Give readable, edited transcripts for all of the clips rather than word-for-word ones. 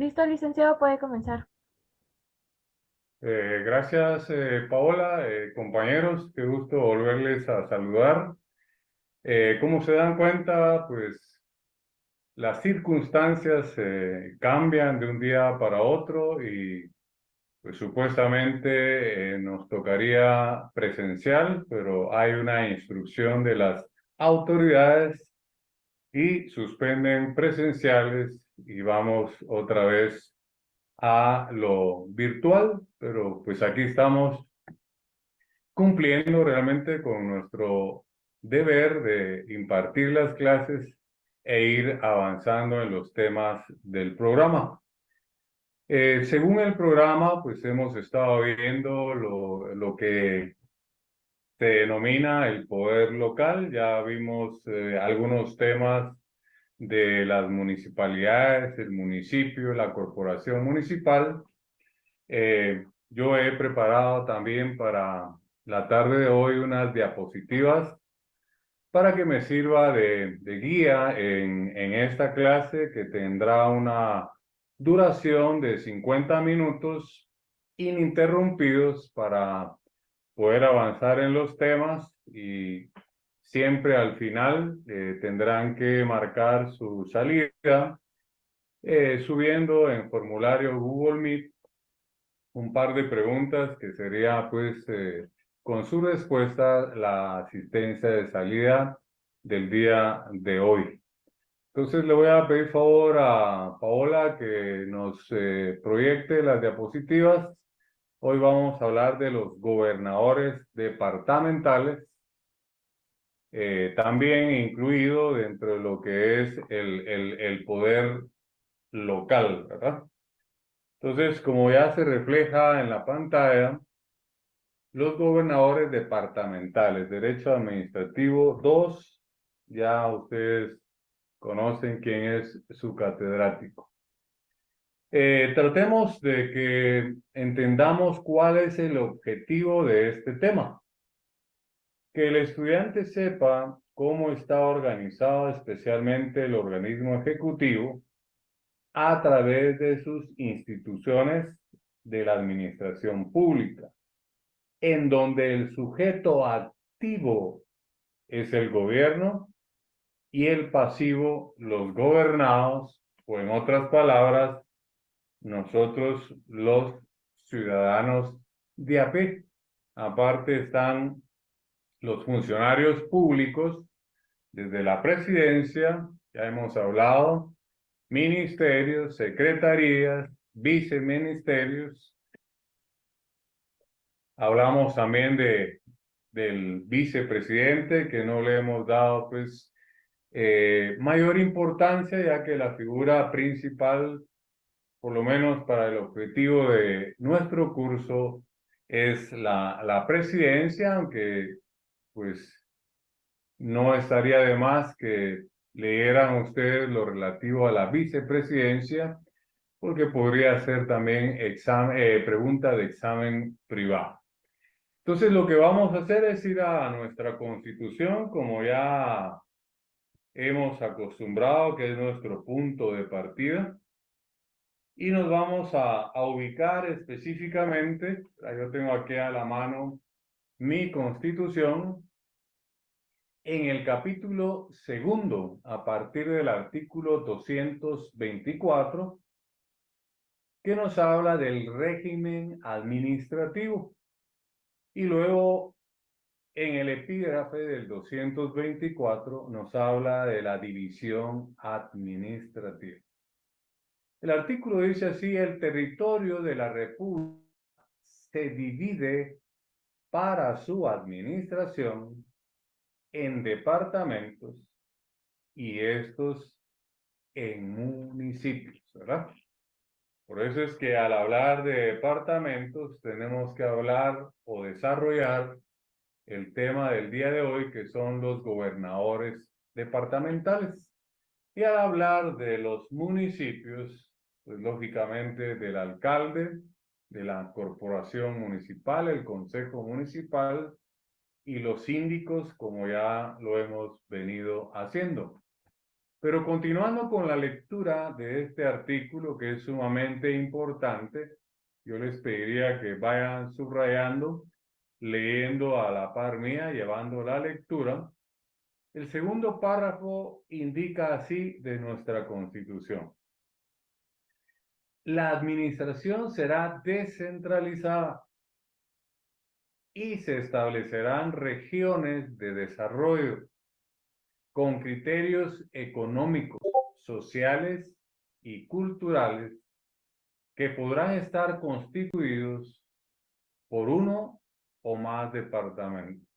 Listo, licenciado, puede comenzar. Gracias, Paola, compañeros, qué gusto volverles a saludar. Como se dan cuenta, pues las circunstancias cambian de un día para otro y pues supuestamente nos tocaría presencial, pero hay una instrucción de las autoridades y suspenden presenciales y vamos otra vez a lo virtual, pero pues aquí estamos cumpliendo realmente con nuestro deber de impartir las clases e ir avanzando en los temas del programa. Según el programa, pues hemos estado viendo lo que se denomina el poder local. Ya vimos algunos temas de las municipalidades, el municipio, la corporación municipal. Yo he preparado también para la tarde de hoy unas diapositivas para que me sirva de guía en esta clase que tendrá una duración de 50 minutos ininterrumpidos para poder avanzar en los temas y siempre al final tendrán que marcar su salida subiendo en formulario Google Meet un par de preguntas que sería pues con su respuesta la asistencia de salida del día de hoy. Entonces le voy a pedir favor a Paola que nos proyecte las diapositivas. Hoy vamos a hablar de los gobernadores departamentales, también incluido dentro de lo que es el poder local, ¿verdad? Entonces, como ya se refleja en la pantalla, los gobernadores departamentales, derecho administrativo 2, ya ustedes conocen quién es su catedrático. Tratemos de que entendamos cuál es el objetivo de este tema. Que el estudiante sepa cómo está organizado especialmente el organismo ejecutivo a través de sus instituciones de la administración pública, en donde el sujeto activo es el gobierno y el pasivo los gobernados, o en otras palabras, nosotros los ciudadanos de a pie. Aparte están los funcionarios públicos desde la presidencia, ya hemos hablado, ministerios, secretarías, viceministerios. Hablamos también del vicepresidente, que no le hemos dado pues mayor importancia, ya que la figura principal, por lo menos para el objetivo de nuestro curso, es la presidencia, aunque pues no estaría de más que leyeran ustedes lo relativo a la vicepresidencia, porque podría ser también pregunta de examen privado. Entonces, lo que vamos a hacer es ir a nuestra Constitución, como ya hemos acostumbrado, que es nuestro punto de partida, y nos vamos a ubicar específicamente, yo tengo aquí a la mano mi Constitución, en el capítulo segundo, a partir del artículo 224, que nos habla del régimen administrativo. Y luego en el epígrafe del 224 nos habla de la división administrativa. El artículo dice así: el territorio de la República se divide para su administración en departamentos y estos en municipios, ¿verdad? Por eso es que al hablar de departamentos tenemos que hablar o desarrollar el tema del día de hoy, que son los gobernadores departamentales. Y al hablar de los municipios, pues lógicamente del alcalde, de la corporación municipal, el consejo municipal y los síndicos, como ya lo hemos venido haciendo. Pero continuando con la lectura de este artículo que es sumamente importante, yo les pediría que vayan subrayando, leyendo a la par mía, llevando la lectura. El segundo párrafo indica así de nuestra Constitución: la administración será descentralizada y se establecerán regiones de desarrollo con criterios económicos, sociales y culturales que podrán estar constituidos por uno o más departamentos.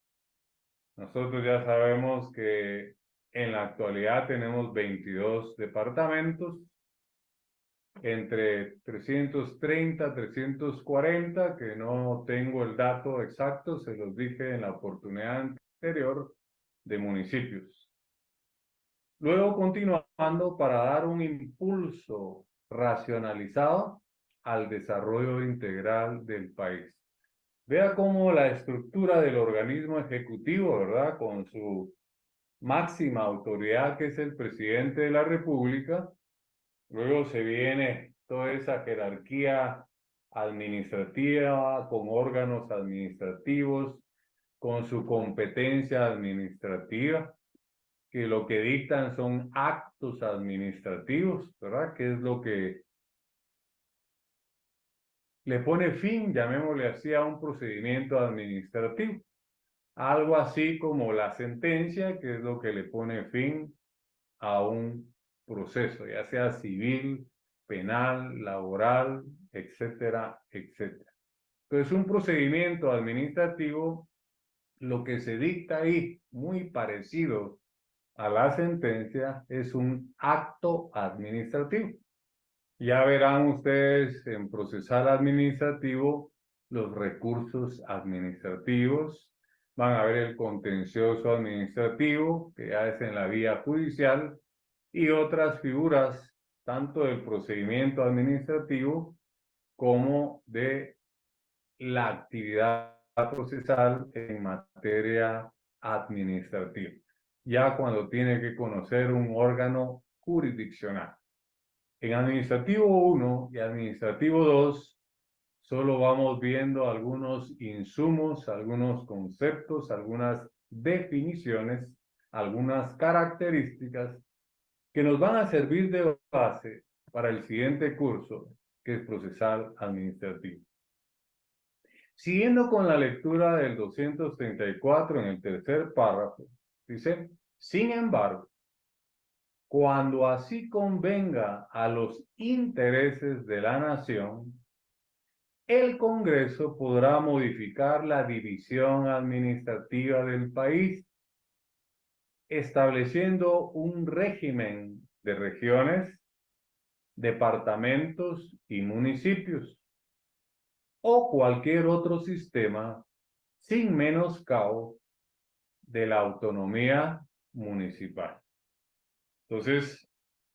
Nosotros ya sabemos que en la actualidad tenemos 22 departamentos, entre 330, 340, que no tengo el dato exacto, se los dije en la oportunidad anterior, de municipios. Luego continuando para dar un impulso racionalizado al desarrollo integral del país. Vea cómo la estructura del organismo ejecutivo, ¿verdad? Con su máxima autoridad, que es el presidente de la República. Luego se viene toda esa jerarquía administrativa con órganos administrativos, con su competencia administrativa, que lo que dictan son actos administrativos, ¿verdad? Que es lo que le pone fin, llamémosle así, a un procedimiento administrativo. Algo así como la sentencia, que es lo que le pone fin a un proceso, ya sea civil, penal, laboral, etcétera, etcétera. Entonces, un procedimiento administrativo, lo que se dicta ahí, muy parecido a la sentencia, es un acto administrativo. Ya verán ustedes en procesal administrativo los recursos administrativos, van a ver el contencioso administrativo, que ya es en la vía judicial, y otras figuras, tanto del procedimiento administrativo como de la actividad procesal en materia administrativa, ya cuando tiene que conocer un órgano jurisdiccional. En administrativo 1 y administrativo 2 solo vamos viendo algunos insumos, algunos conceptos, algunas definiciones, algunas características que nos van a servir de base para el siguiente curso, que es procesal administrativo. Siguiendo con la lectura del 234 en el tercer párrafo, dice: sin embargo, cuando así convenga a los intereses de la nación, el Congreso podrá modificar la división administrativa del país, estableciendo un régimen de regiones, departamentos y municipios, o cualquier otro sistema sin menoscabo de la autonomía municipal. Entonces,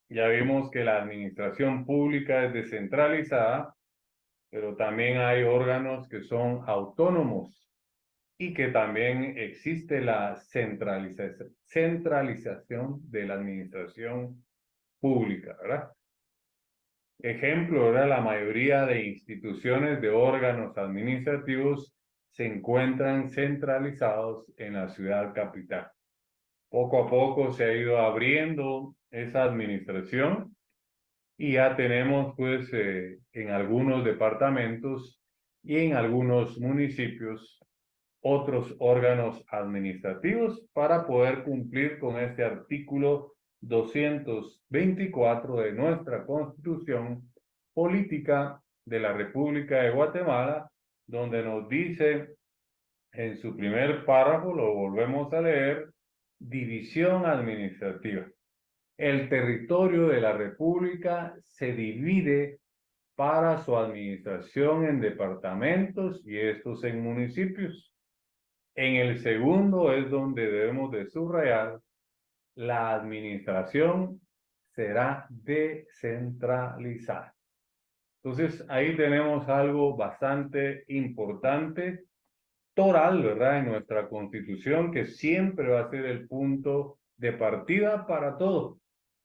ya vimos que la administración pública es descentralizada, pero también hay órganos que son autónomos y que también existe la centralización de la administración pública, ¿verdad? Ejemplo, ¿verdad? La mayoría de instituciones de órganos administrativos se encuentran centralizados en la ciudad capital. Poco a poco se ha ido abriendo esa administración y ya tenemos pues en algunos departamentos y en algunos municipios otros órganos administrativos para poder cumplir con este artículo 224 de nuestra Constitución Política de la República de Guatemala, donde nos dice en su primer párrafo, lo volvemos a leer: división administrativa. El territorio de la República se divide para su administración en departamentos y estos en municipios. En el segundo es donde debemos de subrayar: la administración será descentralizada. Entonces, ahí tenemos algo bastante importante, toral, ¿verdad? En nuestra Constitución, que siempre va a ser el punto de partida para todo.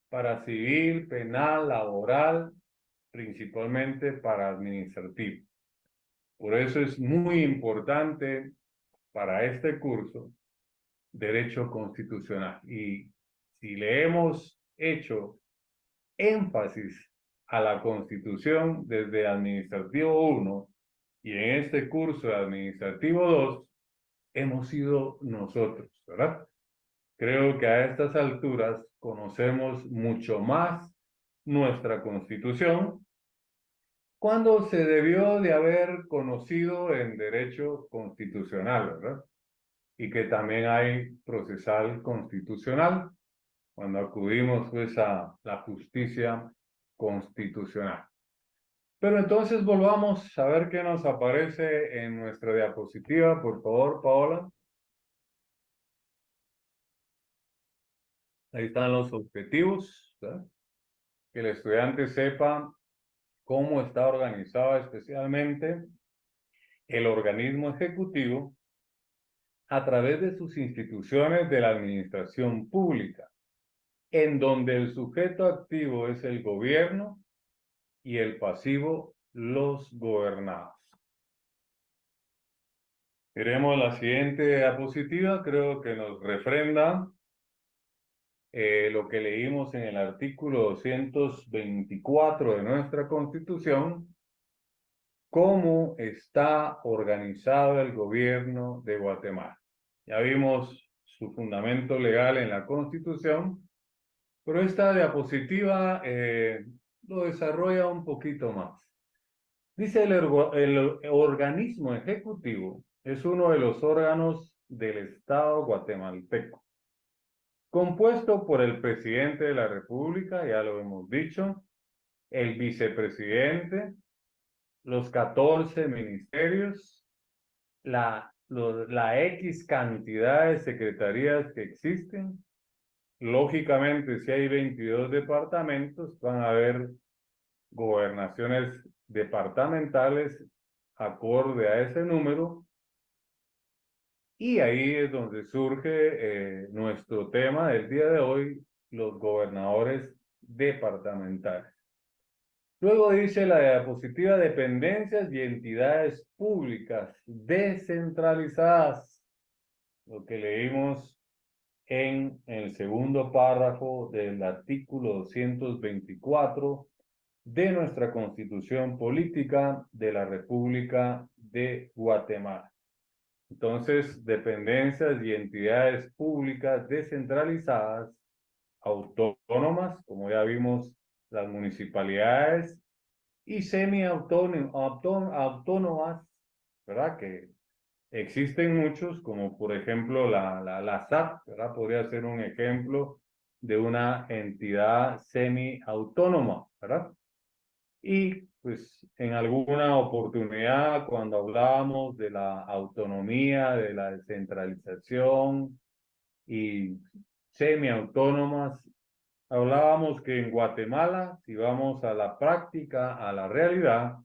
para civil, penal, laboral, principalmente para administrativo. Por eso es muy importante para este curso Derecho Constitucional. Y si le hemos hecho énfasis a la Constitución desde Administrativo 1 y en este curso de Administrativo 2, hemos sido nosotros, ¿verdad? Creo que a estas alturas conocemos mucho más nuestra Constitución cuando se debió de haber conocido en derecho constitucional, ¿verdad? Y que también hay procesal constitucional cuando acudimos pues a la justicia constitucional. Pero entonces volvamos a ver qué nos aparece en nuestra diapositiva, por favor, Paola. Ahí están los objetivos, ¿verdad? Que el estudiante sepa cómo está organizado especialmente el organismo ejecutivo a través de sus instituciones de la administración pública, en donde el sujeto activo es el gobierno y el pasivo los gobernados. Miremos la siguiente diapositiva, creo que nos refrenda lo que leímos en el artículo 224 de nuestra Constitución, cómo está organizado el gobierno de Guatemala. Ya vimos su fundamento legal en la Constitución, pero esta diapositiva lo desarrolla un poquito más. Dice el organismo ejecutivo es uno de los órganos del Estado guatemalteco, compuesto por el presidente de la República, ya lo hemos dicho, el vicepresidente, los 14 ministerios, la X cantidad de secretarías que existen. Lógicamente, si hay 22 departamentos, van a haber gobernaciones departamentales acorde a ese número. Y ahí es donde surge nuestro tema del día de hoy, los gobernadores departamentales. Luego dice la diapositiva, dependencias y entidades públicas descentralizadas, lo que leímos en el segundo párrafo del artículo 224 de nuestra Constitución Política de la República de Guatemala. Entonces, dependencias y entidades públicas descentralizadas, autónomas, como ya vimos, las municipalidades, y semi-autónomas, ¿verdad? Que existen muchos, como por ejemplo la SAT, ¿verdad? Podría ser un ejemplo de una entidad semi-autónoma, ¿verdad? Y pues en alguna oportunidad, cuando hablábamos de la autonomía, de la descentralización y semiautónomas, hablábamos que en Guatemala, si vamos a la práctica, a la realidad,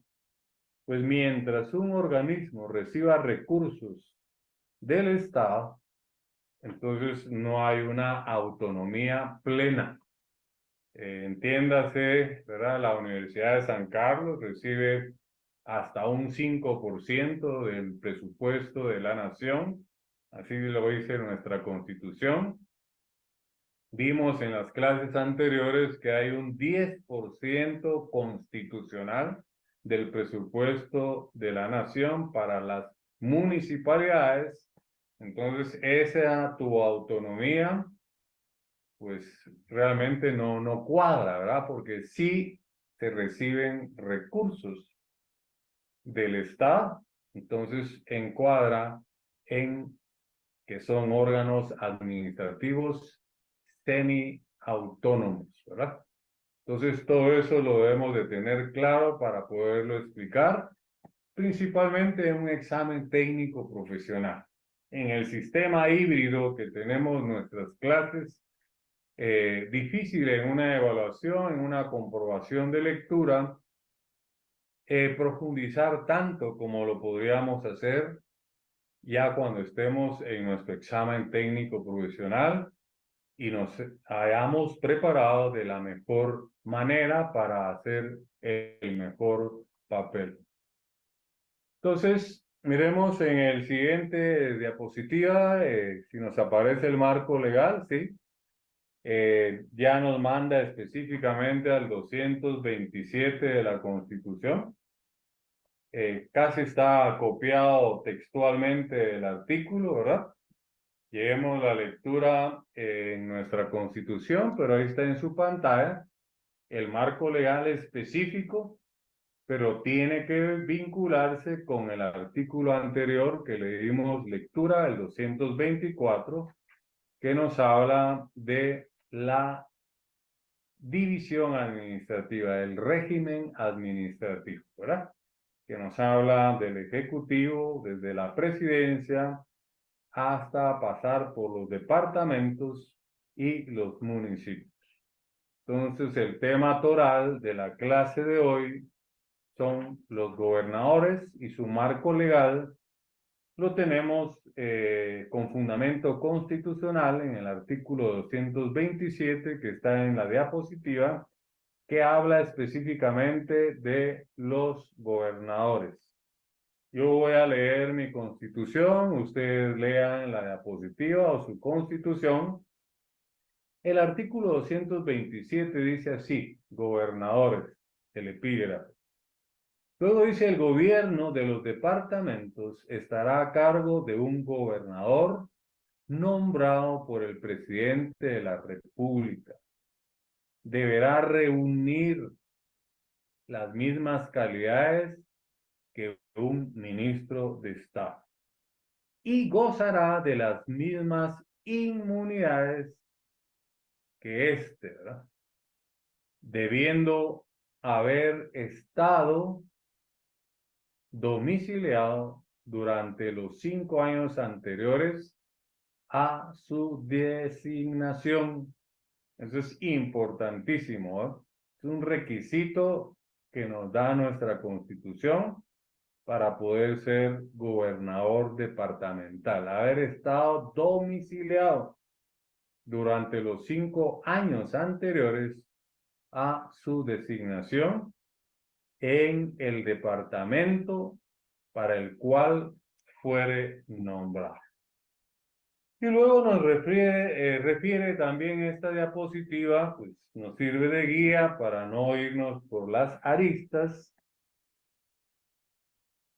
pues mientras un organismo reciba recursos del Estado, entonces no hay una autonomía plena. Entiéndase, ¿verdad? La Universidad de San Carlos recibe hasta un 5% del presupuesto de la nación, así lo dice nuestra Constitución. Vimos en las clases anteriores que hay un 10% constitucional del presupuesto de la nación para las municipalidades. Entonces, esa tu autonomía pues realmente no cuadra, ¿verdad? Porque sí se reciben recursos del Estado, entonces encuadra en que son órganos administrativos semi-autónomos, ¿verdad? Entonces todo eso lo debemos de tener claro para poderlo explicar, principalmente en un examen técnico profesional. En el sistema híbrido que tenemos nuestras clases, difícil en una evaluación, en una comprobación de lectura, profundizar tanto como lo podríamos hacer ya cuando estemos en nuestro examen técnico profesional y nos hayamos preparado de la mejor manera para hacer el mejor papel. Entonces, miremos en el siguiente diapositiva, si nos aparece el marco legal, ¿sí? Ya nos manda específicamente al 227 de la Constitución. Casi está copiado textualmente el artículo, ¿verdad? Llevemos la lectura en nuestra Constitución, pero ahí está en su pantalla el marco legal específico, pero tiene que vincularse con el artículo anterior que le dimos lectura, el 224, que nos habla de la división administrativa, el régimen administrativo, ¿verdad? Que nos habla del Ejecutivo, desde la Presidencia hasta pasar por los departamentos y los municipios. Entonces, el tema toral de la clase de hoy son los gobernadores y su marco legal. Lo tenemos con fundamento constitucional en el artículo 227 que está en la diapositiva, que habla específicamente de los gobernadores. Yo voy a leer mi constitución, ustedes lean la diapositiva o su constitución. El artículo 227 dice así, gobernadores, el epígrafe. Luego dice, el gobierno de los departamentos estará a cargo de un gobernador nombrado por el presidente de la República. Deberá reunir las mismas calidades que un ministro de Estado y gozará de las mismas inmunidades que éste, ¿verdad? Debiendo haber estado domiciliado durante los 5 años anteriores a su designación. Eso es importantísimo, ¿eh? Es un requisito que nos da nuestra Constitución para poder ser gobernador departamental, haber estado domiciliado durante los 5 años anteriores a su designación en el departamento para el cual fuere nombrado. Y luego nos refiere también esta diapositiva, pues nos sirve de guía para no irnos por las aristas,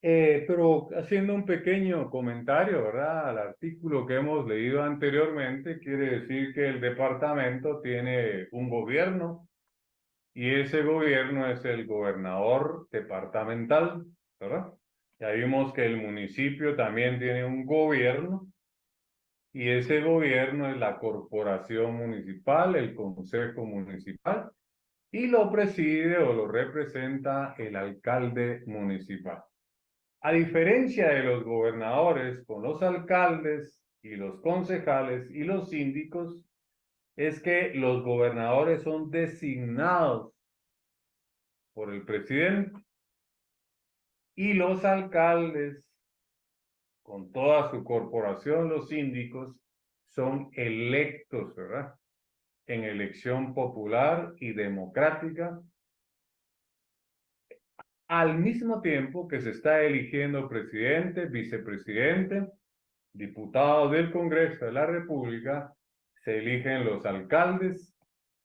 pero haciendo un pequeño comentario, ¿verdad? Al artículo que hemos leído anteriormente, quiere decir que el departamento tiene un gobierno y ese gobierno es el gobernador departamental, ¿verdad? Ya vimos que el municipio también tiene un gobierno y ese gobierno es la corporación municipal, el consejo municipal, y lo preside o lo representa el alcalde municipal. A diferencia de los gobernadores, con los alcaldes y los concejales y los síndicos, es que los gobernadores son designados por el presidente y los alcaldes, con toda su corporación, los síndicos, son electos, ¿verdad? En elección popular y democrática, al mismo tiempo que se está eligiendo presidente, vicepresidente, diputados del Congreso de la República, se eligen los alcaldes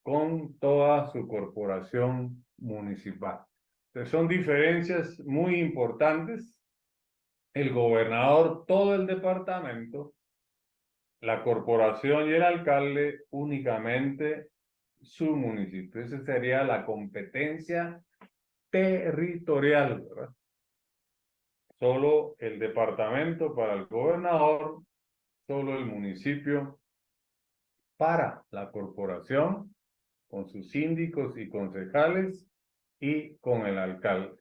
con toda su corporación municipal. Entonces son diferencias muy importantes. El gobernador, todo el departamento, la corporación y el alcalde únicamente su municipio. Esa sería la competencia territorial, ¿verdad? Solo el departamento para el gobernador, solo el municipio para la corporación, con sus síndicos y concejales y con el alcalde.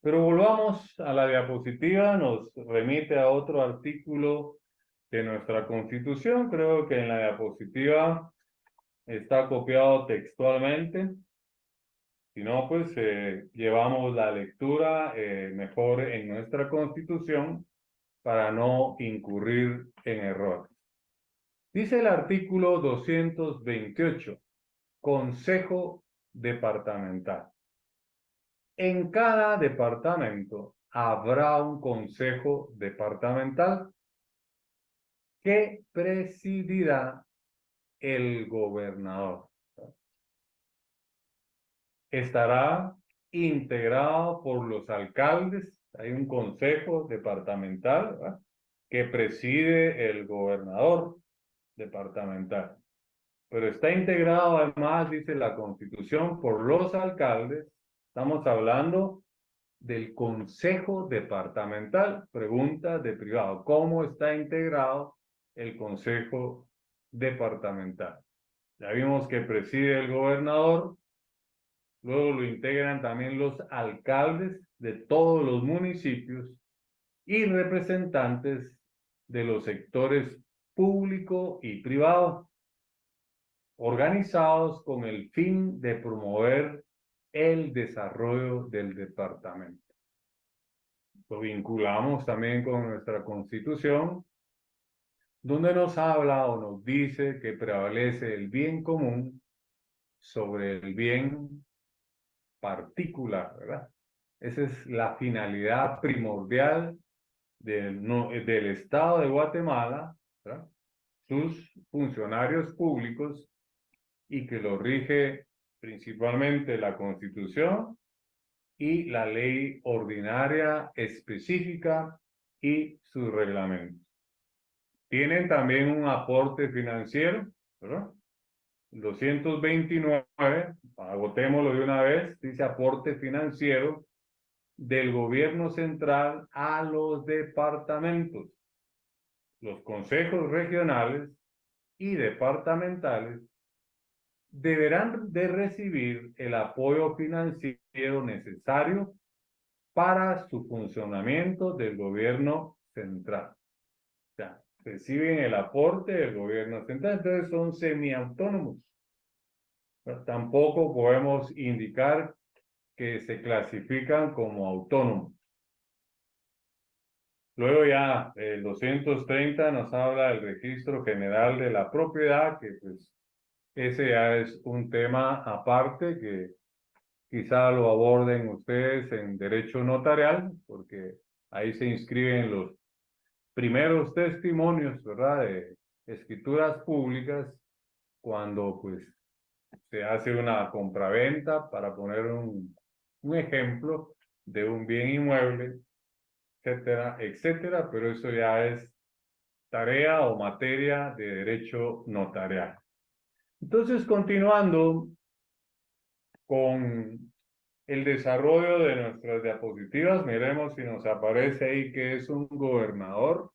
Pero volvamos a la diapositiva, nos remite a otro artículo de nuestra Constitución. Creo que en la diapositiva está copiado textualmente. Si no, pues llevamos la lectura mejor en nuestra Constitución para no incurrir en errores. Dice el artículo 228, Consejo Departamental. En cada departamento habrá un consejo departamental que presidirá el gobernador. Estará integrado por los alcaldes. Hay un consejo departamental, ¿verdad?, que preside el gobernador departamental. Pero está integrado además, dice la Constitución, por los alcaldes. Estamos hablando del Consejo Departamental. Pregunta de privado: ¿cómo está integrado el Consejo Departamental? Ya vimos que preside el gobernador, luego lo integran también los alcaldes de todos los municipios y representantes de los sectores público y privado, organizados con el fin de promover el desarrollo del departamento. Lo vinculamos también con nuestra Constitución, donde nos habla o nos dice que prevalece el bien común sobre el bien particular, ¿verdad? Esa es la finalidad primordial del Estado de Guatemala, ¿verdad?, sus funcionarios públicos, y que lo rige principalmente la Constitución y la ley ordinaria específica y sus reglamentos. Tienen también un aporte financiero, ¿verdad? 229, agotémoslo de una vez, dice aporte financiero del gobierno central a los departamentos. Los consejos regionales y departamentales deberán de recibir el apoyo financiero necesario para su funcionamiento del gobierno central. O sea, reciben el aporte del gobierno central, entonces son semiautónomos. Pero tampoco podemos indicar que se clasifican como autónomos. Luego ya el 230 nos habla del registro general de la propiedad, que pues ese ya es un tema aparte que quizá lo aborden ustedes en derecho notarial, porque ahí se inscriben los primeros testimonios, ¿verdad?, de escrituras públicas, cuando pues se hace una compraventa, para poner un ejemplo de un bien inmueble, etcétera, etcétera, pero eso ya es tarea o materia de derecho notarial. Entonces, continuando con el desarrollo de nuestras diapositivas, miremos si nos aparece ahí que es un gobernador.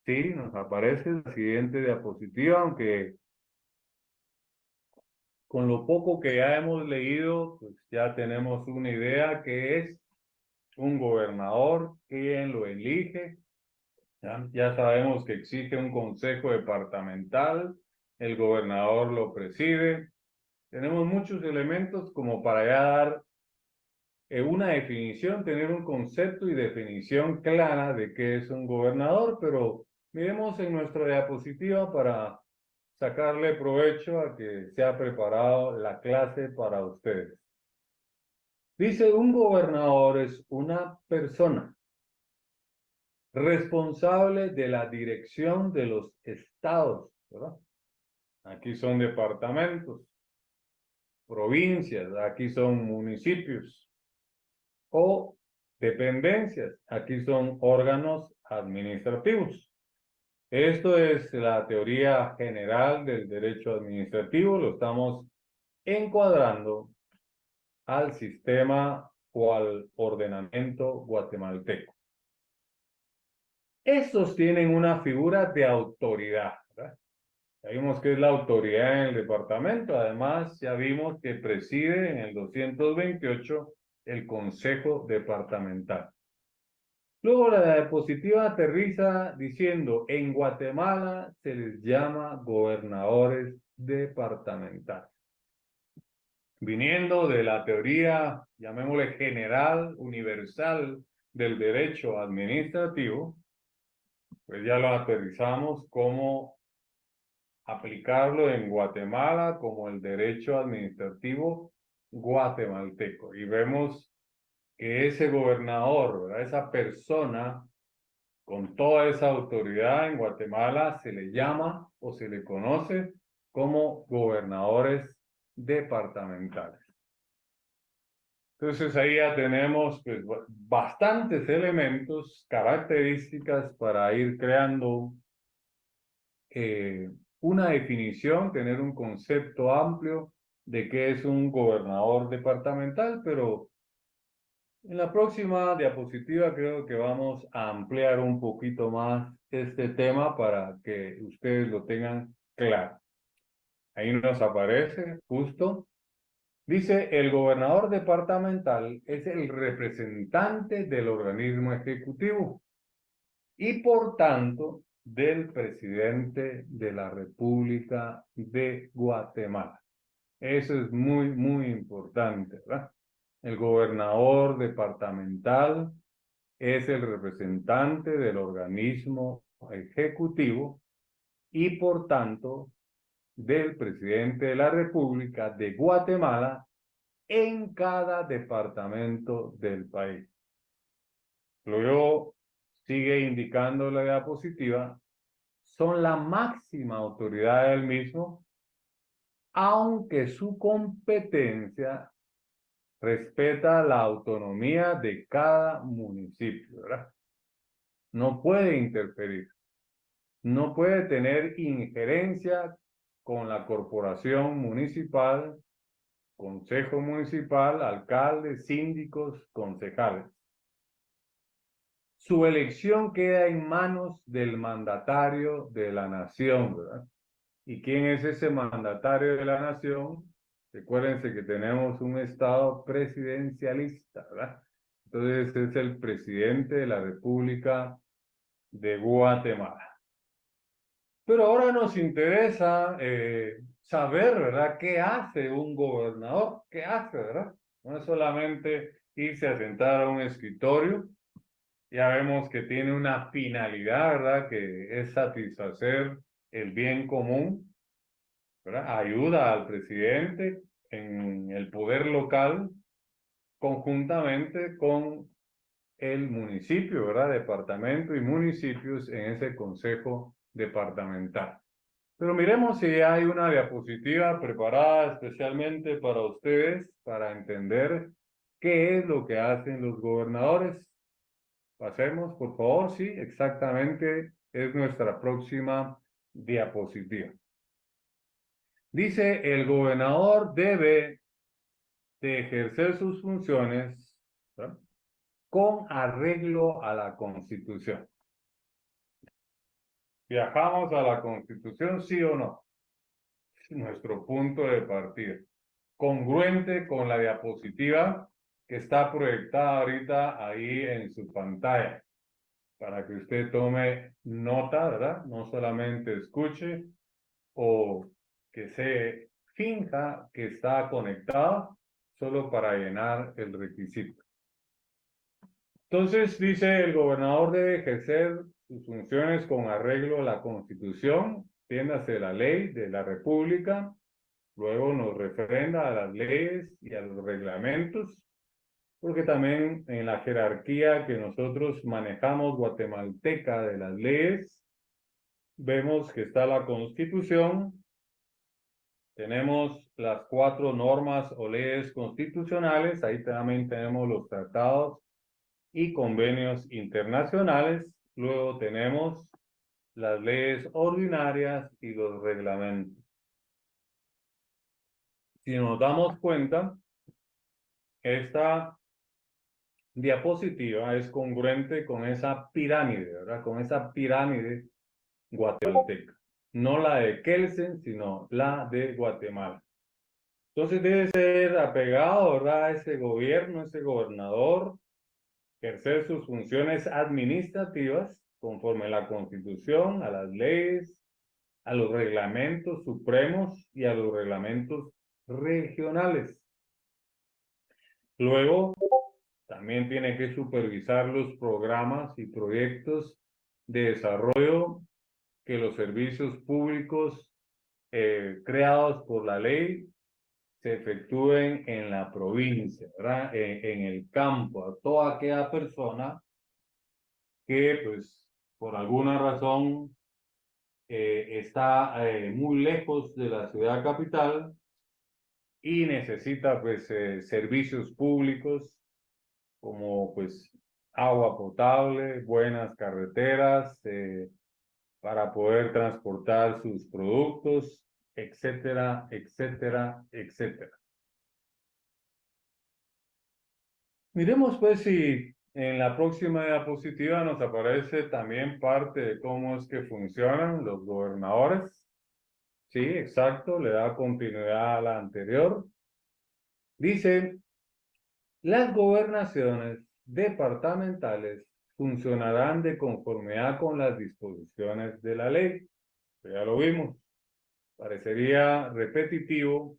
Sí, nos aparece la siguiente diapositiva, aunque con lo poco que ya hemos leído, pues ya tenemos una idea que es un gobernador, quién lo elige. Ya sabemos que existe un consejo departamental, el gobernador lo preside. Tenemos muchos elementos como para ya dar una definición, tener un concepto y definición clara de qué es un gobernador, pero miremos en nuestra diapositiva para sacarle provecho a que se ha preparado la clase para ustedes. Dice: un gobernador es una persona responsable de la dirección de los estados, ¿verdad? Aquí son departamentos, provincias, aquí son municipios, o dependencias, aquí son órganos administrativos. Esto es la teoría general del derecho administrativo, lo estamos encuadrando al sistema o al ordenamiento guatemalteco. Estos tienen una figura de autoridad, ¿verdad? Ya vimos que es la autoridad en el departamento. Además, ya vimos que preside en el 228 el Consejo Departamental. Luego la diapositiva aterriza diciendo: en Guatemala se les llama gobernadores departamentales. Viniendo de la teoría, llamémosle general, universal, del derecho administrativo, pues ya lo aterrizamos como aplicarlo en Guatemala como el derecho administrativo guatemalteco. Y vemos que ese gobernador, ¿verdad? Esa persona con toda esa autoridad en Guatemala se le llama o se le conoce como gobernadores departamentales. Entonces ahí ya tenemos pues, bastantes elementos, características para ir creando una definición, tener un concepto amplio de qué es un gobernador departamental, pero en la próxima diapositiva creo que vamos a ampliar un poquito más este tema para que ustedes lo tengan claro. Ahí nos aparece justo. Dice, el gobernador departamental es el representante del organismo ejecutivo y por tanto del presidente de la República de Guatemala. Eso es muy, muy importante, ¿verdad? El gobernador departamental es el representante del organismo ejecutivo y por tanto del presidente de la República de Guatemala en cada departamento del país. Luego sigue indicando la diapositiva, son la máxima autoridad del mismo, aunque su competencia respeta la autonomía de cada municipio, ¿verdad? No puede interferir, no puede tener injerencia con la corporación municipal, consejo municipal, alcaldes, síndicos, concejales. Su elección queda en manos del mandatario de la nación, ¿verdad? ¿Y quién es ese mandatario de la nación? Recuérdense que tenemos un estado presidencialista, ¿verdad? Entonces es el presidente de la República de Guatemala. Pero ahora nos interesa saber, ¿verdad? ¿Qué hace un gobernador? ¿Qué hace, verdad? No es solamente irse a sentar a un escritorio. Ya vemos que tiene una finalidad, ¿verdad? Que es satisfacer el bien común, ¿verdad? Ayuda al presidente en el poder local conjuntamente con el municipio, ¿verdad? Departamento y municipios en ese consejo departamental. Pero miremos si hay una diapositiva preparada especialmente para ustedes para entender qué es lo que hacen los gobernadores. Pasemos, por favor, sí, exactamente, es nuestra próxima diapositiva. Dice, el gobernador debe de ejercer sus funciones, ¿verdad?, con arreglo a la Constitución. ¿Viajamos a la Constitución, sí o no? Nuestro punto de partida. Congruente con la diapositiva que está proyectada ahorita ahí en su pantalla, para que usted tome nota, ¿verdad? No solamente escuche o que se finja que está conectado solo para llenar el requisito. Entonces, dice, el gobernador debe ejercer sus funciones con arreglo a la Constitución, entiéndase la ley de la República, luego nos refrenda a las leyes y a los reglamentos, porque también en la jerarquía que nosotros manejamos guatemalteca de las leyes, vemos que está la Constitución, tenemos las 4 normas o leyes constitucionales, ahí también tenemos los tratados y convenios internacionales, luego tenemos las leyes ordinarias y los reglamentos. Si nos damos cuenta, esta diapositiva es congruente con esa pirámide, ¿verdad? Con esa pirámide guatemalteca. No la de Kelsen, sino la de Guatemala. Entonces debe ser apegado, ¿verdad?, a ese gobierno, ese gobernador, ejercer sus funciones administrativas conforme a la Constitución, a las leyes, a los reglamentos supremos y a los reglamentos regionales. Luego, también tiene que supervisar los programas y proyectos de desarrollo que los servicios públicos creados por la ley se efectúen en la provincia, ¿verdad? En el campo, a toda aquella persona que, pues, por alguna razón está muy lejos de la ciudad capital y necesita, pues, servicios públicos como, pues, agua potable, buenas carreteras, para poder transportar sus productos, etcétera, etcétera, etcétera. Miremos pues si en la próxima diapositiva nos aparece también parte de cómo es que funcionan los gobernadores. Sí, exacto, le da continuidad a la anterior. Dice, las gobernaciones departamentales funcionarán de conformidad con las disposiciones de la ley. Ya lo vimos. Parecería repetitivo,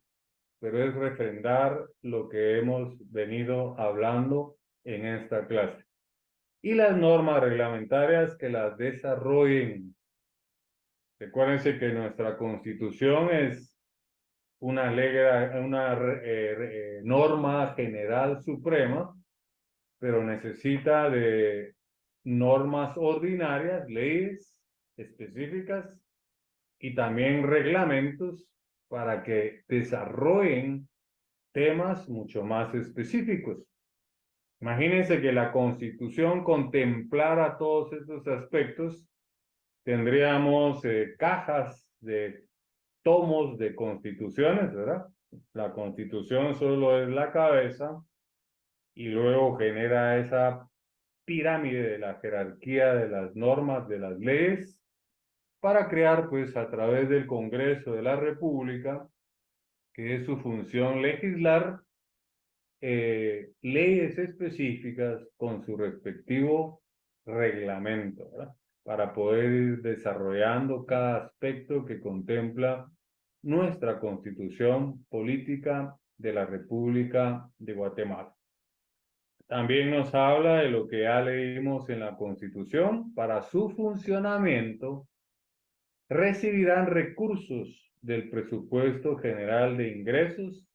pero es refrendar lo que hemos venido hablando en esta clase. Y las normas reglamentarias que las desarrollen. Recuérdense que nuestra Constitución es una, norma general suprema, pero necesita de normas ordinarias, leyes específicas y también reglamentos para que desarrollen temas mucho más específicos. Imagínense que la Constitución contemplara todos estos aspectos, tendríamos cajas de tomos de constituciones, ¿verdad? La Constitución solo es la cabeza y luego genera esa pirámide de la jerarquía de las normas, de las leyes, para crear, pues, a través del Congreso de la República, que es su función legislar, leyes específicas con su respectivo reglamento, ¿verdad? Para poder ir desarrollando cada aspecto que contempla nuestra Constitución Política de la República de Guatemala. También nos habla de lo que ya leímos en la Constitución. Para su funcionamiento, recibirán recursos del presupuesto general de ingresos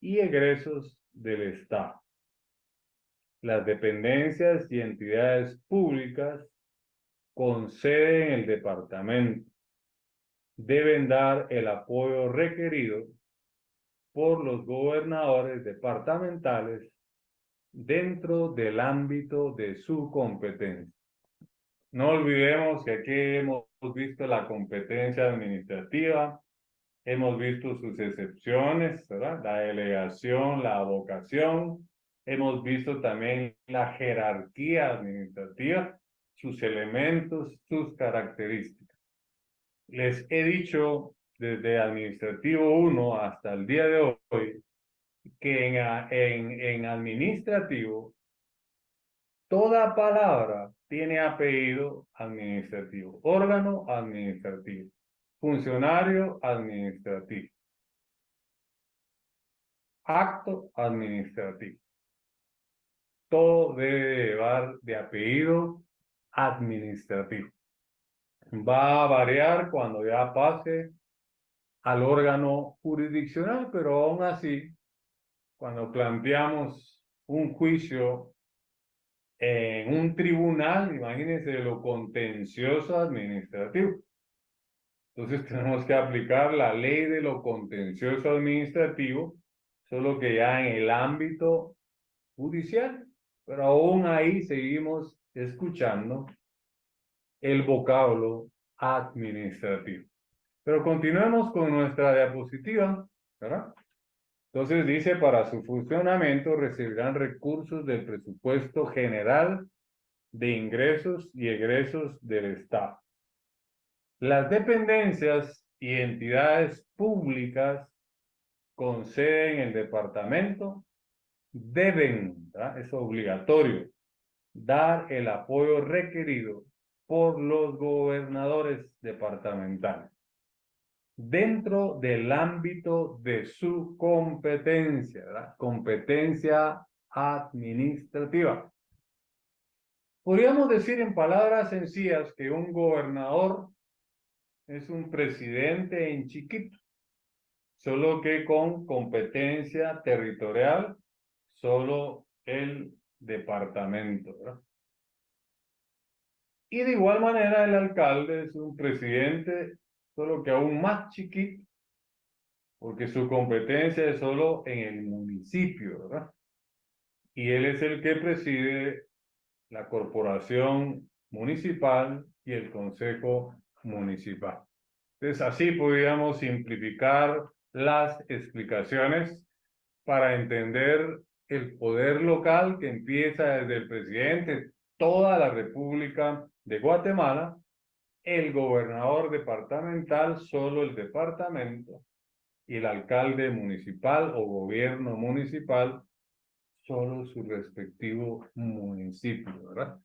y egresos del Estado. Las dependencias y entidades públicas con sede en el departamento deben dar el apoyo requerido por los gobernadores departamentales dentro del ámbito de su competencia. No olvidemos que aquí hemos visto la competencia administrativa, hemos visto sus excepciones, ¿verdad? La delegación, la vocación. Hemos visto también la jerarquía administrativa, sus elementos, sus características. Les he dicho desde administrativo 1 hasta el día de hoy que en administrativo toda palabra tiene apellido administrativo, órgano administrativo, funcionario administrativo, acto administrativo. Todo debe llevar de apellido administrativo. Va a variar cuando ya pase al órgano jurisdiccional, pero aún así, cuando planteamos un juicio en un tribunal, imagínense lo contencioso administrativo. Entonces tenemos que aplicar la ley de lo contencioso administrativo, solo que ya en el ámbito judicial, pero aún ahí seguimos escuchando el vocablo administrativo. Pero continuemos con nuestra diapositiva, ¿verdad? Entonces dice, para su funcionamiento recibirán recursos del presupuesto general de ingresos y egresos del Estado. Las dependencias y entidades públicas con sede en el departamento deben, ¿verdad? Es obligatorio, dar el apoyo requerido por los gobernadores departamentales dentro del ámbito de su competencia, ¿verdad? Competencia administrativa. Podríamos decir en palabras sencillas que un gobernador es un presidente en chiquito, solo que con competencia territorial, solo el departamento, ¿verdad? Y de igual manera el alcalde es un presidente, solo que aún más chiquito, porque su competencia es solo en el municipio, ¿verdad? Y él es el que preside la corporación municipal y el consejo municipal. Entonces, así podríamos simplificar las explicaciones para entender el poder local que empieza desde el presidente, toda la República de Guatemala, el gobernador departamental, solo el departamento, y el alcalde municipal o gobierno municipal, solo su respectivo municipio, ¿verdad?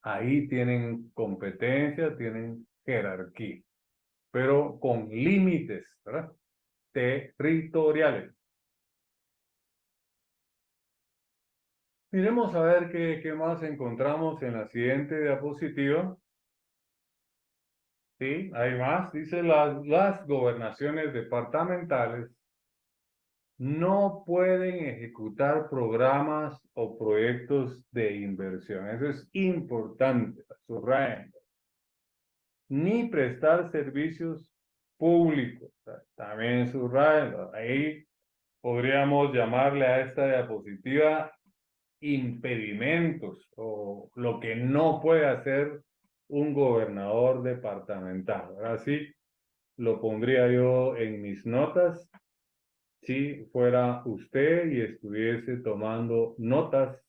Ahí tienen competencia, tienen jerarquía, pero con límites, ¿verdad? Territoriales. Miremos a ver qué más encontramos en la siguiente diapositiva. Sí, hay más. Dice las gobernaciones departamentales no pueden ejecutar programas o proyectos de inversión. Eso es importante, subrayen. Ni prestar servicios públicos. También subrayen. Ahí podríamos llamarle a esta diapositiva impedimentos o lo que no puede hacer un gobernador departamental. Así lo pondría yo en mis notas si fuera usted y estuviese tomando notas,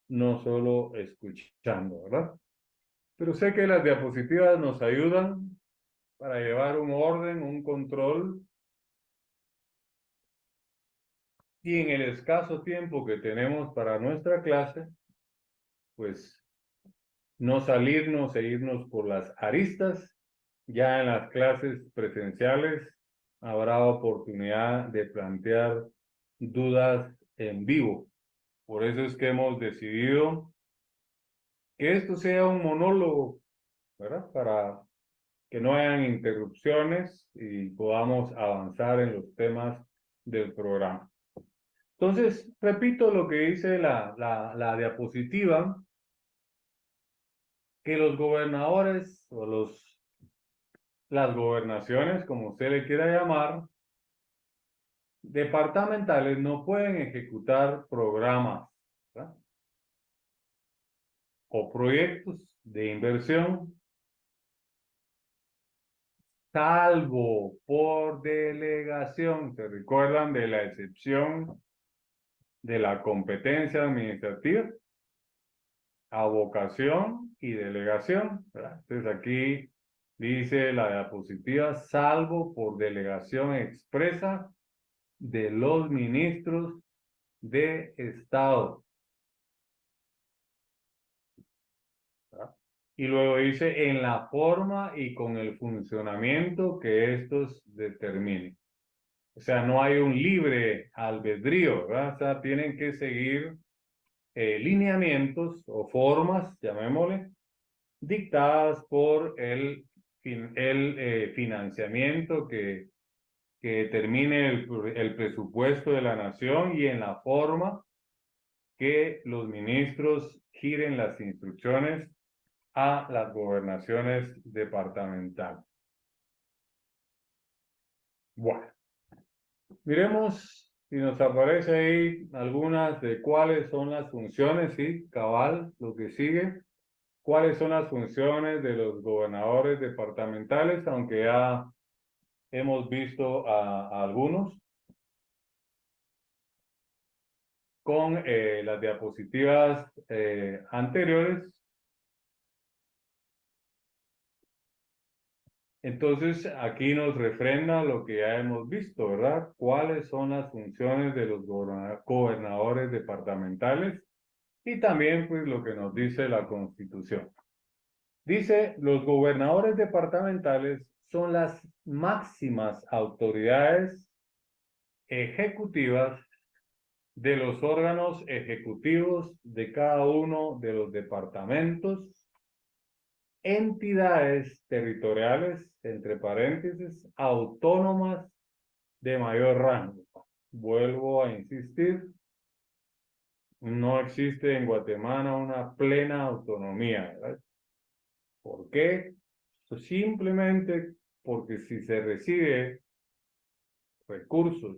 no solo escuchando, ¿verdad? Pero sé que las diapositivas nos ayudan para llevar un orden, un control, y en el escaso tiempo que tenemos para nuestra clase, pues no salirnos e irnos por las aristas. Ya en las clases presenciales habrá oportunidad de plantear dudas en vivo. Por eso es que hemos decidido que esto sea un monólogo, ¿verdad? Para que no hayan interrupciones y podamos avanzar en los temas del programa. Entonces, repito lo que dice la diapositiva, que los gobernadores o las gobernaciones, como usted le quiera llamar, departamentales no pueden ejecutar programas, ¿verdad? O proyectos de inversión, salvo por delegación. ¿Se recuerdan de la excepción de la competencia administrativa? Avocación y delegación, ¿verdad? Entonces aquí dice la diapositiva, salvo por delegación expresa de los ministros de Estado, ¿verdad? Y luego dice en la forma y con el funcionamiento que estos determinen. O sea, no hay un libre albedrío, ¿verdad? O sea, tienen que seguir lineamientos o formas, llamémosle, dictadas por el financiamiento que determine el presupuesto de la nación y en la forma que los ministros giren las instrucciones a las gobernaciones departamentales. Bueno, miremos si nos aparece ahí algunas de cuáles son las funciones, sí, cabal, lo que sigue. ¿Cuáles son las funciones de los gobernadores departamentales? Aunque ya hemos visto a algunos con las diapositivas anteriores. Entonces, aquí nos refrenda lo que ya hemos visto, ¿verdad? ¿Cuáles son las funciones de los gobernadores departamentales? Y también, pues, lo que nos dice la Constitución. Dice, los gobernadores departamentales son las máximas autoridades ejecutivas de los órganos ejecutivos de cada uno de los departamentos entidades territoriales, entre paréntesis, autónomas de mayor rango. Vuelvo a insistir, no existe en Guatemala una plena autonomía, ¿verdad? ¿Por qué? Pues simplemente porque si se recibe recursos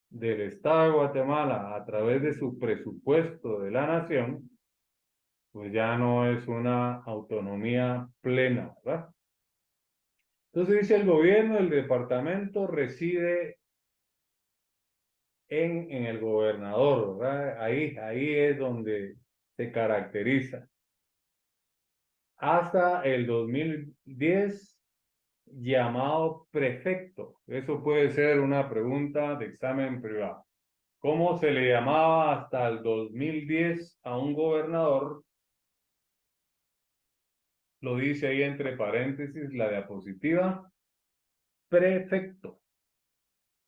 del Estado de Guatemala a través de su presupuesto de la nación, pues ya no es una autonomía plena, ¿verdad? Entonces dice el gobierno, el departamento reside en el gobernador, ¿verdad? Ahí es donde se caracteriza. Hasta el 2010, llamado prefecto. Eso puede ser una pregunta de examen privado. ¿Cómo se le llamaba hasta el 2010 a un gobernador? Lo dice ahí entre paréntesis la diapositiva. Prefecto,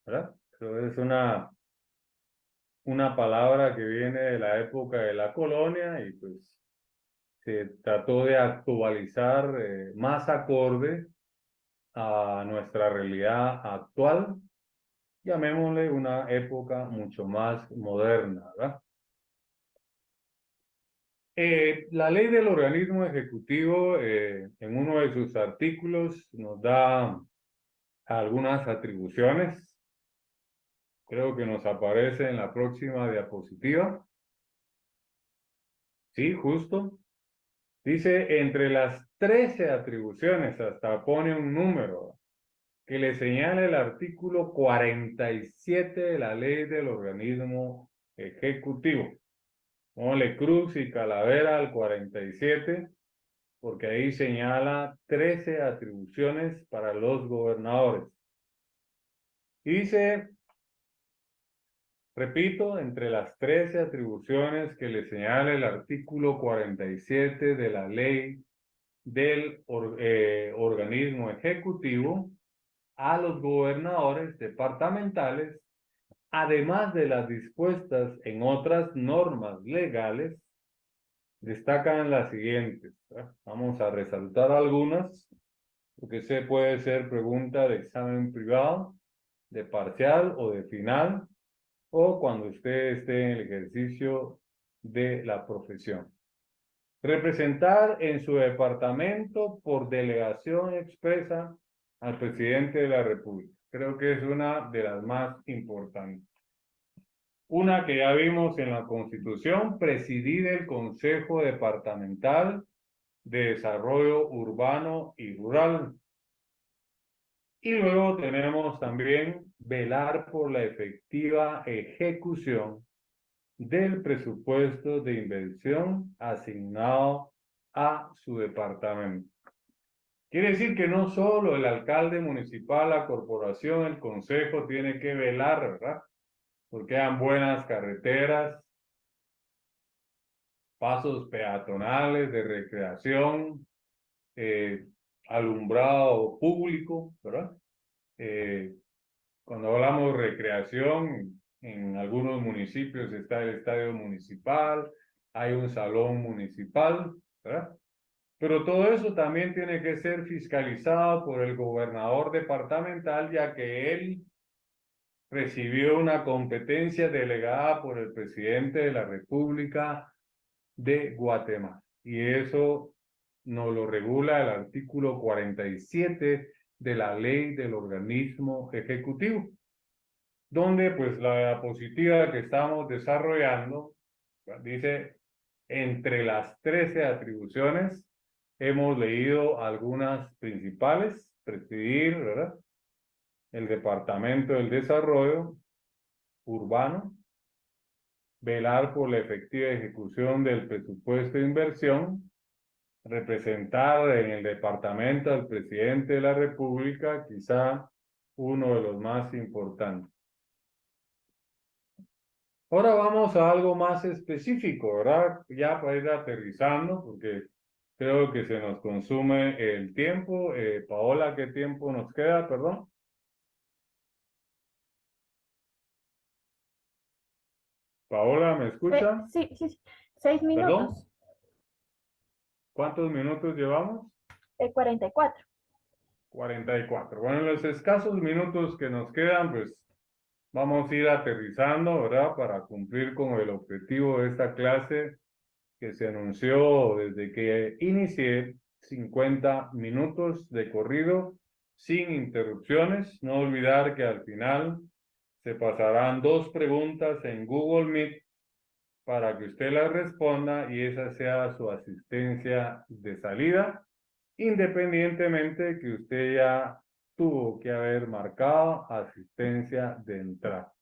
¿verdad? Eso es una palabra que viene de la época de la colonia y pues se trató de actualizar más acorde a nuestra realidad actual, llamémosle una época mucho más moderna, ¿verdad? La ley del organismo ejecutivo, en uno de sus artículos, nos da algunas atribuciones. Creo que nos aparece en la próxima diapositiva. Sí, justo. Dice, entre las 13 atribuciones, hasta pone un número que le señala el artículo 47 de la ley del organismo ejecutivo. Ponle cruz y calavera al 47, porque ahí señala 13 atribuciones para los gobernadores. Y dice, repito, entre las 13 atribuciones que le señala el artículo 47 de la ley del organismo ejecutivo, a los gobernadores departamentales, además de las dispuestas en otras normas legales, destacan las siguientes. Vamos a resaltar algunas, porque se puede ser pregunta de examen privado, de parcial o de final, o cuando usted esté en el ejercicio de la profesión. Representar en su departamento por delegación expresa al presidente de la República. Creo que es una de las más importantes. Una que ya vimos en la Constitución, presidir el Consejo Departamental de Desarrollo Urbano y Rural. Y luego tenemos también velar por la efectiva ejecución del presupuesto de inversión asignado a su departamento. Quiere decir que no solo el alcalde municipal, la corporación, el consejo tiene que velar, ¿verdad? Porque hayan buenas carreteras, pasos peatonales de recreación, alumbrado público, ¿verdad? Cuando hablamos de recreación, en algunos municipios está el estadio municipal, hay un salón municipal, ¿verdad? Pero todo eso también tiene que ser fiscalizado por el gobernador departamental, ya que él recibió una competencia delegada por el presidente de la República de Guatemala. Y eso nos lo regula el artículo 47 de la ley del organismo ejecutivo, donde pues la diapositiva que estamos desarrollando dice, entre las 13 atribuciones, hemos leído algunas principales, presidir, ¿verdad? El Departamento del Desarrollo Urbano, velar por la efectiva ejecución del presupuesto de inversión, representar en el departamento al presidente de la República, quizá uno de los más importantes. Ahora vamos a algo más específico, ¿verdad? Ya para ir aterrizando, porque creo que se nos consume el tiempo. Paola, ¿qué tiempo nos queda? Perdón. Paola, ¿me escucha? Sí, sí, sí. 6 ¿Perdón? minutos. ¿Cuántos minutos llevamos? 44. 44. Bueno, en los escasos minutos que nos quedan, pues vamos a ir aterrizando, ¿verdad? Para cumplir con el objetivo de esta clase que se anunció desde que inicié, 50 minutos de corrido sin interrupciones. No olvidar que al final se pasarán 2 preguntas en Google Meet para que usted las responda y esa sea su asistencia de salida, independientemente que usted ya tuvo que haber marcado asistencia de entrada.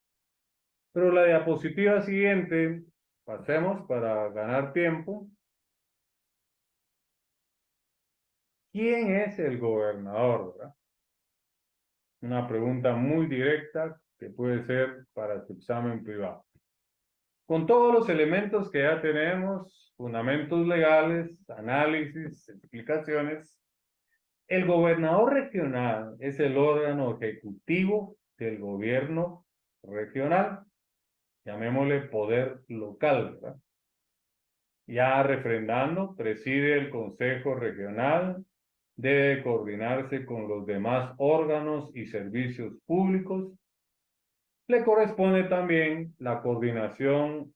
Pero la diapositiva siguiente, pasemos para ganar tiempo. ¿Quién es el gobernador, verdad? Una pregunta muy directa que puede ser para su examen privado. Con todos los elementos que ya tenemos, fundamentos legales, análisis, explicaciones, el gobernador regional es el órgano ejecutivo del gobierno regional, llamémosle poder local, ¿verdad? Ya refrendando, preside el Consejo Regional, debe coordinarse con los demás órganos y servicios públicos. Le corresponde también la coordinación,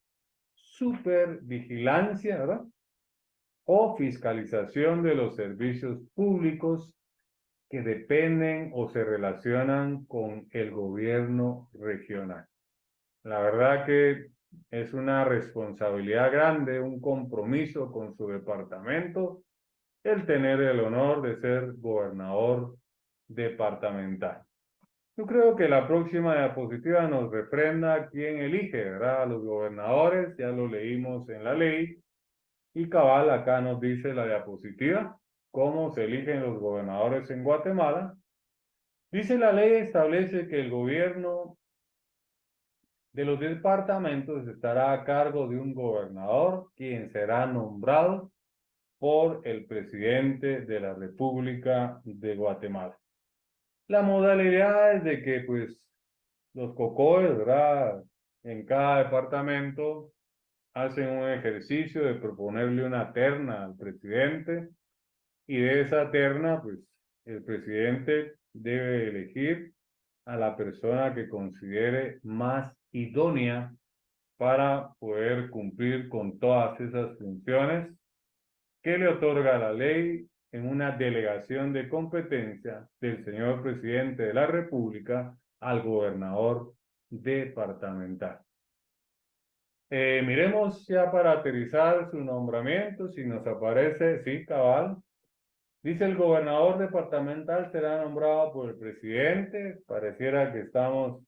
supervigilancia, ¿verdad? O fiscalización de los servicios públicos que dependen o se relacionan con el gobierno regional. La verdad que es una responsabilidad grande, un compromiso con su departamento, el tener el honor de ser gobernador departamental. Yo creo que la próxima diapositiva nos refrenda quién elige, ¿verdad? A los gobernadores, ya lo leímos en la ley, y cabal, acá nos dice la diapositiva, cómo se eligen los gobernadores en Guatemala. Dice la ley establece que el gobierno de los departamentos estará a cargo de un gobernador, quien será nombrado por el presidente de la República de Guatemala. La modalidad es de que, pues, los COCOES, ¿verdad? En cada departamento hacen un ejercicio de proponerle una terna al presidente y de esa terna, pues, el presidente debe elegir a la persona que considere más idónea para poder cumplir con todas esas funciones que le otorga la ley en una delegación de competencia del señor presidente de la República al gobernador departamental. Miremos ya para aterrizar su nombramiento, si nos aparece, sí, cabal. Dice el gobernador departamental será nombrado por el presidente. Pareciera que estamos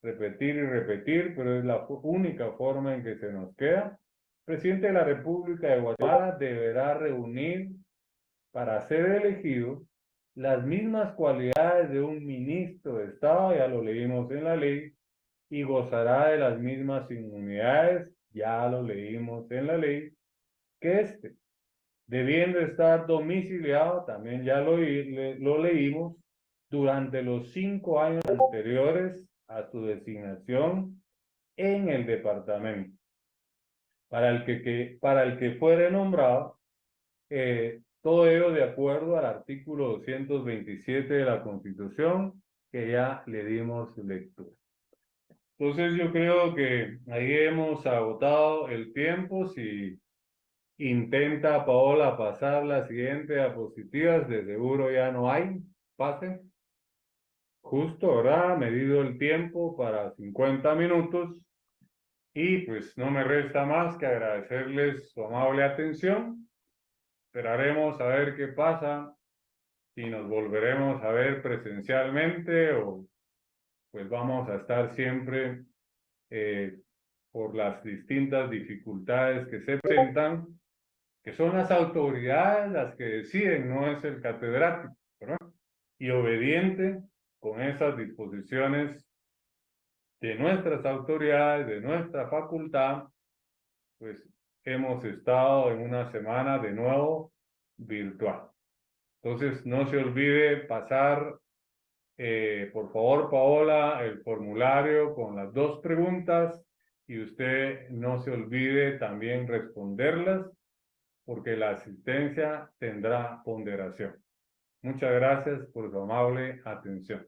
repetir y repetir, pero es la única forma en que se nos queda. El presidente de la República de Guatemala deberá reunir para ser elegido las mismas cualidades de un ministro de Estado, ya lo leímos en la ley, y gozará de las mismas inmunidades, ya lo leímos en la ley, que debiendo estar domiciliado, también ya lo leímos, durante los 5 años anteriores a su designación en el departamento. Para el que fuere nombrado, todo ello de acuerdo al artículo 227 de la Constitución, que ya le dimos lectura. Entonces yo creo que ahí hemos agotado el tiempo. Si intenta Paola pasar la siguiente diapositivas, de seguro ya no hay. Pase. Justo, ¿verdad? Medido el tiempo para 50 minutos. Y pues no me resta más que agradecerles su amable atención. Esperaremos a ver qué pasa, si nos volveremos a ver presencialmente o pues vamos a estar siempre por las distintas dificultades que se presentan, que son las autoridades las que deciden, no es el catedrático, ¿verdad? Y obediente con esas disposiciones de nuestras autoridades, de nuestra facultad, pues hemos estado en una semana de nuevo virtual. Entonces, no se olvide pasar, por favor, Paola, el formulario con las 2 preguntas y usted no se olvide también responderlas porque la asistencia tendrá ponderación. Muchas gracias por su amable atención.